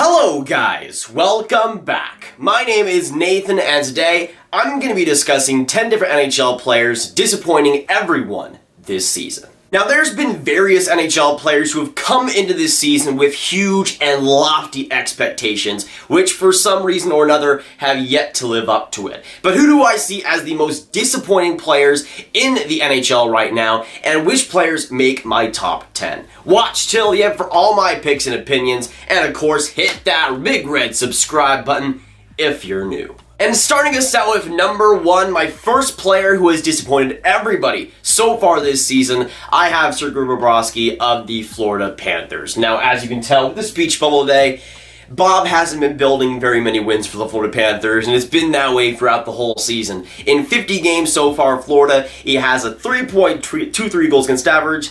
Hello guys, welcome back. My name is Nathan and today I'm going to be discussing 10 different NHL players disappointing everyone this season. Now there's been various NHL players who have come into this season with huge and lofty expectations, which for some reason or another have yet to live up to it. But who do I see as the most disappointing players in the NHL right now, and which players make my top 10? Watch till the end for all my picks and opinions, and of course hit that big red subscribe button if you're new. And starting us out with number 1, my first player who has disappointed everybody so far this season, I have Sergei Bobrovsky of the Florida Panthers. Now, as you can tell with the speech bubble today, Bob hasn't been building very many wins for the Florida Panthers, and it's been that way throughout the whole season. In 50 games so far, Florida, he has a 3.23 goals against average,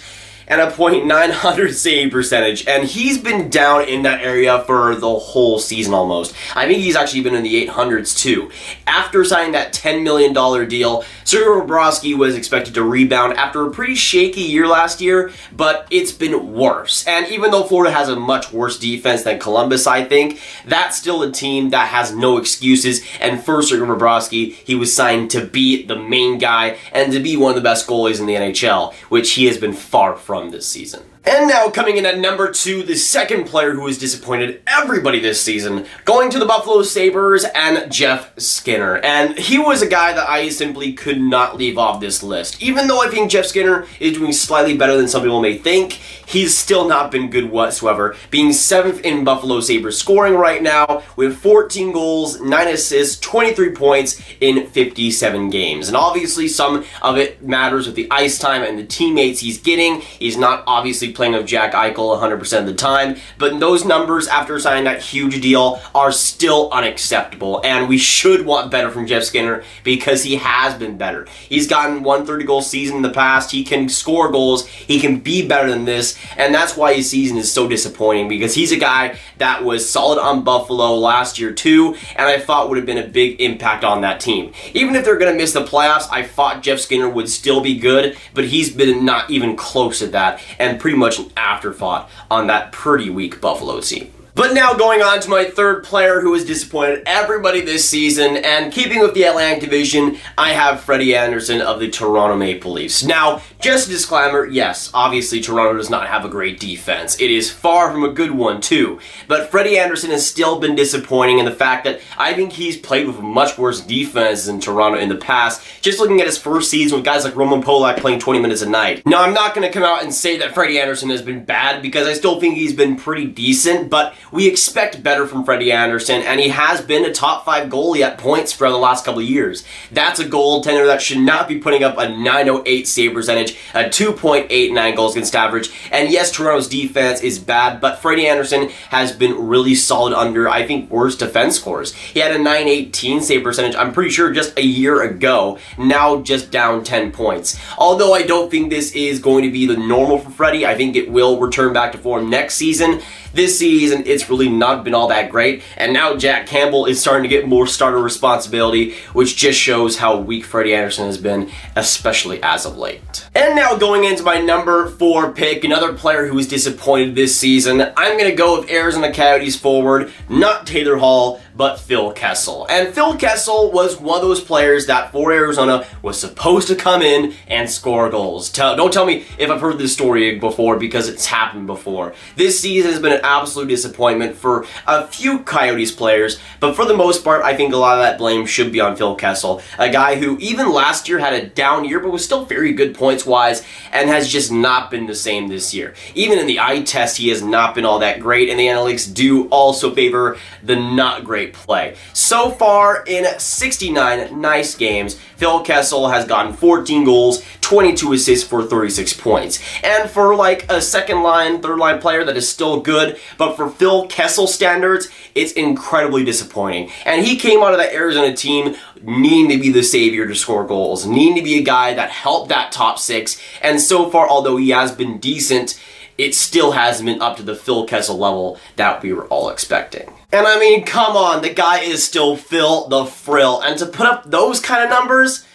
and a .900 save percentage, and he's been down in that area for the whole season almost. I think he's actually been in the 800s too. After signing that $10 million deal, Sergei Bobrovsky was expected to rebound after a pretty shaky year last year, but it's been worse. And even though Florida has a much worse defense than Columbus, I think, that's still a team that has no excuses, and for Sergei Bobrovsky, he was signed to be the main guy and to be one of the best goalies in the NHL, which he has been far from this season. And now coming in at number 2, the second player who has disappointed everybody this season, going to the Buffalo Sabres and Jeff Skinner. And he was a guy that I simply could not leave off this list. Even though I think Jeff Skinner is doing slightly better than some people may think, he's still not been good whatsoever, being 7th in Buffalo Sabres scoring right now with 14 goals, 9 assists, 23 points in 57 games. And obviously some of it matters with the ice time and the teammates he's getting. He's not obviously playing with Jack Eichel 100% of the time, but those numbers after signing that huge deal are still unacceptable, and we should want better from Jeff Skinner because he has been better. He's gotten 130 goal season in the past, he can score goals, he can be better than this, and that's why his season is so disappointing, because he's a guy that was solid on Buffalo last year too, and I thought would have been a big impact on that team. Even if they're going to miss the playoffs, I thought Jeff Skinner would still be good, but he's been not even close to that, and pretty much an afterthought on that pretty weak Buffalo team. But now going on to my third player who has disappointed everybody this season, and keeping with the Atlantic Division, I have Frederik Andersen of the Toronto Maple Leafs. Now, just a disclaimer, yes, obviously Toronto does not have a great defense. It is far from a good one too, but Frederik Andersen has still been disappointing in the fact that I think he's played with much worse defense than Toronto in the past, just looking at his first season with guys like Roman Polak playing 20 minutes a night. Now, I'm not going to come out and say that Frederik Andersen has been bad, because I still think he's been pretty decent, but we expect better from Frederik Andersen, and he has been a top 5 goalie at points for the last couple of years. That's a goaltender that should not be putting up a .908 save percentage, a 2.89 goals against average, and yes, Toronto's defense is bad, but Frederik Andersen has been really solid under, I think, worse defense scores. He had a .918 save percentage, I'm pretty sure, just a year ago, now just down 10 points. Although I don't think this is going to be the normal for Freddie, I think it will return back to form next season. This season, it's really not been all that great, and now Jack Campbell is starting to get more starter responsibility, which just shows how weak Frederik Andersen has been, especially as of late. And now going into my number 4 pick, another player who was disappointed this season, I'm going to go with Arizona Coyotes forward, not Taylor Hall, but Phil Kessel. And Phil Kessel was one of those players that for Arizona was supposed to come in and score goals. Don't tell me if I've heard this story before, because it's happened before. This season has been an absolute disappointment for a few Coyotes players, but for the most part, I think a lot of that blame should be on Phil Kessel, a guy who even last year had a down year, but was still very good points-wise, and has just not been the same this year. Even in the eye test, he has not been all that great, and the analytics do also favor the not great play. So far, in 69 nice games, Phil Kessel has gotten 14 goals, 22 assists for 36 points. And for like a second line, third line player, that is still good, but for Phil Kessel standards, it's incredibly disappointing. And he came out of that Arizona team needing to be the savior to score goals, needing to be a guy that helped that top 6, and so far, although he has been decent, it still hasn't been up to the Phil Kessel level that we were all expecting. And I mean, come on, the guy is still Phil the Frill, and to put up those kind of numbers,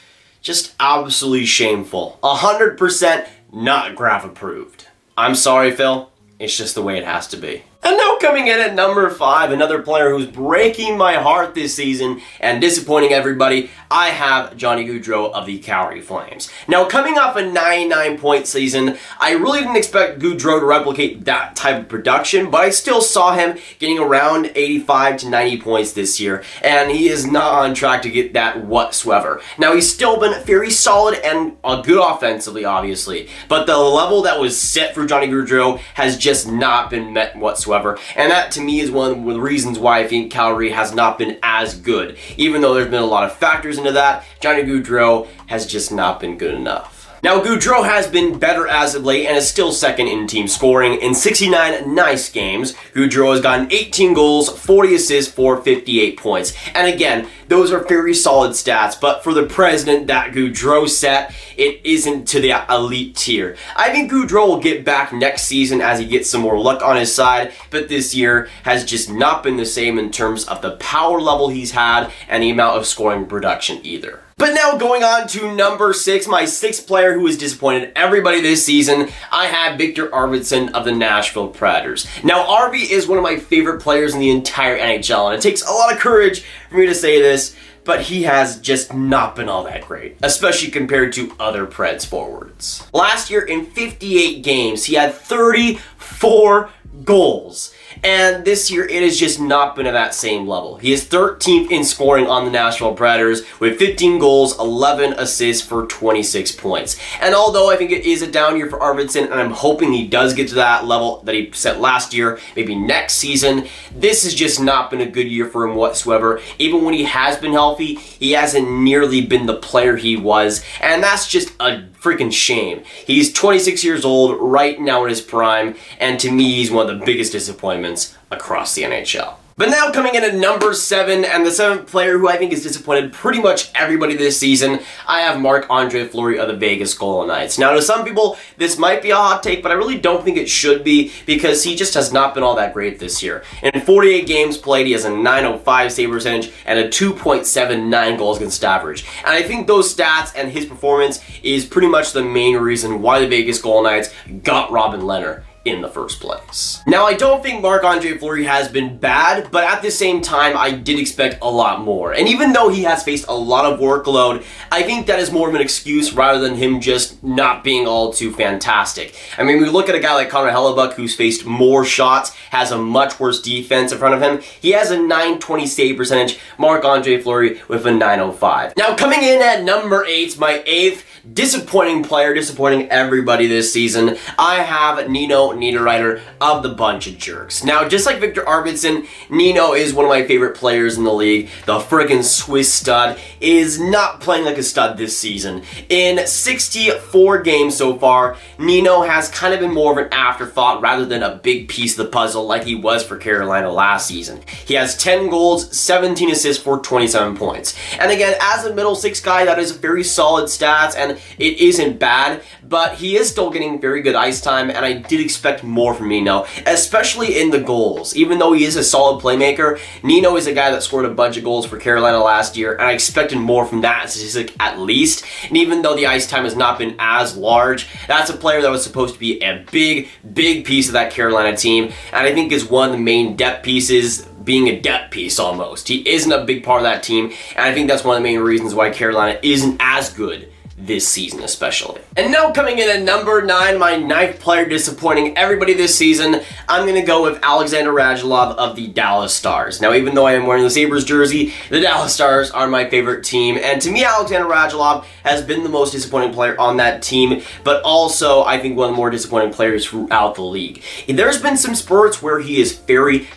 just absolutely shameful. 100% not Grav approved. I'm sorry, Phil. It's just the way it has to be. And now coming in at number 5, another player who's breaking my heart this season and disappointing everybody, I have Johnny Gaudreau of the Calgary Flames. Now coming off a 99-point season, I really didn't expect Gaudreau to replicate that type of production, but I still saw him getting around 85 to 90 points this year, and he is not on track to get that whatsoever. Now he's still been very solid and good offensively, obviously, but the level that was set for Johnny Gaudreau has just not been met whatsoever. And that to me is one of the reasons why I think Calgary has not been as good. Even though there's been a lot of factors into that, Johnny Gaudreau has just not been good enough. Now, Gaudreau has been better as of late and is still second in team scoring. In 69 nice games, Gaudreau has gotten 18 goals, 40 assists for 58 points. And again, those are very solid stats, but for the president that Gaudreau set, it isn't to the elite tier. I think Gaudreau will get back next season as he gets some more luck on his side, but this year has just not been the same in terms of the power level he's had and the amount of scoring production either. But now going on to number 6, my 6th player who has disappointed everybody this season, I have Viktor Arvidsson of the Nashville Predators. Now Arvi is one of my favorite players in the entire NHL, and it takes a lot of courage for me to say this, but he has just not been all that great, especially compared to other Preds forwards. Last year in 58 games, he had 34 goals. And this year, it has just not been at that same level. He is 13th in scoring on the Nashville Predators with 15 goals, 11 assists for 26 points. And although I think it is a down year for Arvidsson, and I'm hoping he does get to that level that he set last year, maybe next season, this has just not been a good year for him whatsoever. Even when he has been healthy, he hasn't nearly been the player he was, and that's just a freaking shame. He's 26 years old, right now in his prime, and to me, he's one of the biggest disappointments across the NHL. But now coming in at number 7, and the 7th player who I think has disappointed pretty much everybody this season, I have Marc-Andre Fleury of the Vegas Golden Knights. Now to some people, this might be a hot take, but I really don't think it should be because he just has not been all that great this year. In 48 games played, he has a .905 save percentage and a 2.79 goals against average. And I think those stats and his performance is pretty much the main reason why the Vegas Golden Knights got Robin Lehner in the first place. Now, I don't think Marc-Andre Fleury has been bad, but at the same time, I did expect a lot more. And even though he has faced a lot of workload, I think that is more of an excuse rather than him just not being all too fantastic. I mean, we look at a guy like Connor Hellebuyck who's faced more shots, has a much worse defense in front of him. He has a .920 save percentage, Marc-Andre Fleury with a .905. Now, coming in at number 8, my 8th disappointing player, disappointing everybody this season, I have Nino Niederreiter of the Bunch of Jerks. Now, just like Viktor Arvidsson, Nino is one of my favorite players in the league. The friggin' Swiss stud is not playing like a stud this season. In 64 games so far, Nino has kind of been more of an afterthought rather than a big piece of the puzzle like he was for Carolina last season. He has 10 goals, 17 assists for 27 points. And again, as a middle six guy, that is very solid stats, and it isn't bad, but he is still getting very good ice time, and I did expect more from Nino, especially in the goals. Even though he is a solid playmaker, Nino is a guy that scored a bunch of goals for Carolina last year, and I expected more from that statistic at least. And even though the ice time has not been as large, that's a player that was supposed to be a big piece of that Carolina team, and I think is one of the main depth pieces, being a depth piece almost. He isn't a big part of that team, and I think that's one of the main reasons why Carolina isn't as good this season especially. And now coming in at number 9, my 9th player disappointing everybody this season, I'm going to go with Alexander Radulov of the Dallas Stars. Now, even though I am wearing the Sabres jersey, the Dallas Stars are my favorite team, and to me, Alexander Radulov has been the most disappointing player on that team, but also, I think, one of the more disappointing players throughout the league. There's been some spurts where he is very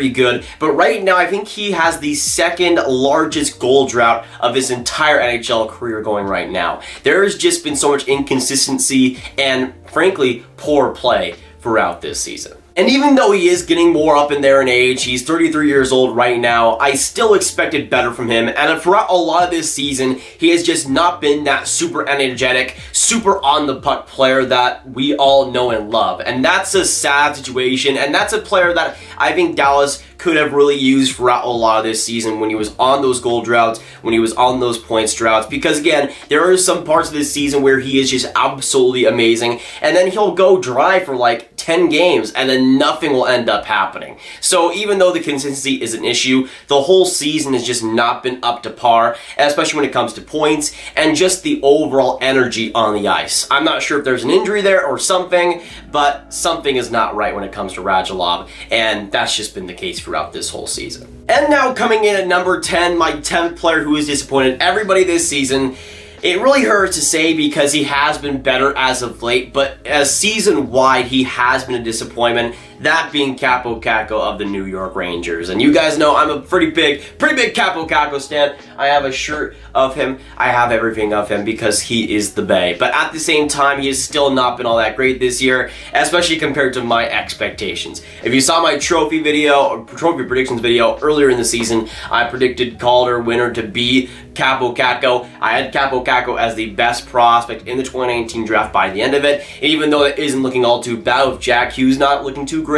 good, but right now I think he has the second largest goal drought of his entire NHL career going right now. There has just been so much inconsistency and, frankly, poor play throughout this season. And even though he is getting more up in there in age, he's 33 years old right now, I still expected better from him, and throughout a lot of this season, he has just not been that super energetic, super on-the-puck player that we all know and love. And that's a sad situation, and that's a player that I think Dallas could have really used throughout a lot of this season when he was on those goal droughts, when he was on those points droughts, because again, there are some parts of this season where he is just absolutely amazing, and then he'll go dry for like 10 games and then then nothing will end up happening. So even though the consistency is an issue, the whole season has just not been up to par, especially when it comes to points and just the overall energy on the ice. I'm not sure if there's an injury there or something, but something is not right when it comes to Radulov, and that's just been the case throughout this whole season. And now coming in at number 10, my 10th player who has disappointed everybody this season. It really hurts to say because he has been better as of late, but as season-wide, he has been a disappointment, that being Kaapo Kakko of the New York Rangers. And you guys know I'm a pretty big Kaapo Kakko stan. I have a shirt of him. I have everything of him because he is the Bay. But at the same time, he has still not been all that great this year, especially compared to my expectations. If you saw my trophy predictions video earlier in the season, I predicted Calder winner to be Kaapo Kakko. I had Kaapo Kakko as the best prospect in the 2019 draft by the end of it. And even though it isn't looking all too bad with Jack Hughes not looking too great,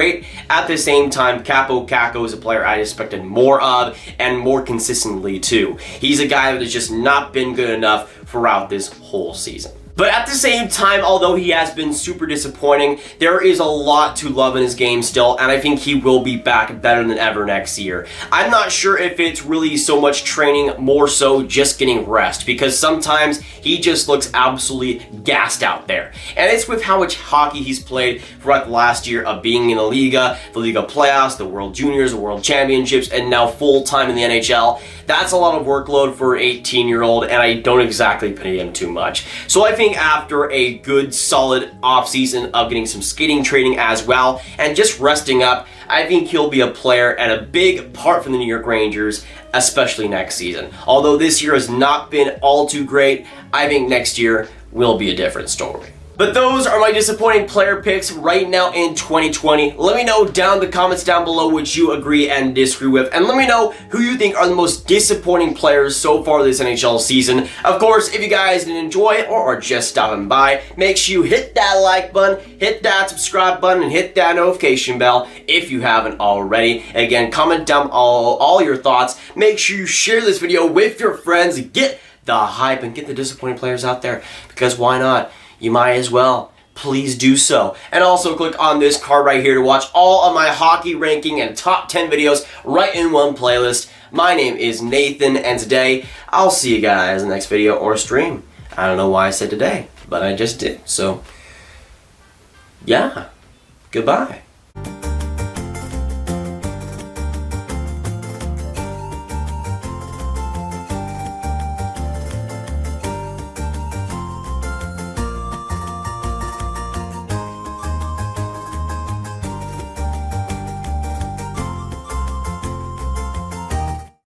at the same time, Kaapo Kakko is a player I expected more of and more consistently too. He's a guy that has just not been good enough throughout this whole season. But at the same time, although he has been super disappointing, there is a lot to love in his game still, and I think he will be back better than ever next year. I'm not sure if it's really so much training, more so just getting rest, because sometimes he just looks absolutely gassed out there. And it's with how much hockey he's played throughout the last year of being in the Liga playoffs, the World Juniors, the World Championships, and now full-time in the NHL. That's a lot of workload for an 18-year-old, and I don't exactly pity him too much. So I think after a good, solid offseason of getting some skating training as well, and just resting up, I think he'll be a player and a big part for the New York Rangers, especially next season. Although this year has not been all too great, I think next year will be a different story. But those are my disappointing player picks right now in 2020. Let me know down in the comments down below which you agree and disagree with. And let me know who you think are the most disappointing players so far this NHL season. Of course, if you guys did enjoy it or are just stopping by, make sure you hit that like button, hit that subscribe button, and hit that notification bell if you haven't already. Again, comment down all your thoughts. Make sure you share this video with your friends. Get the hype and get the disappointing players out there, because why not? You might as well. Please do so. And also click on this card right here to watch all of my hockey ranking and top 10 videos right in one playlist. My name is Nathan, and today I'll see you guys in the next video or stream. I don't know why I said today, but I just did. So, yeah. Goodbye.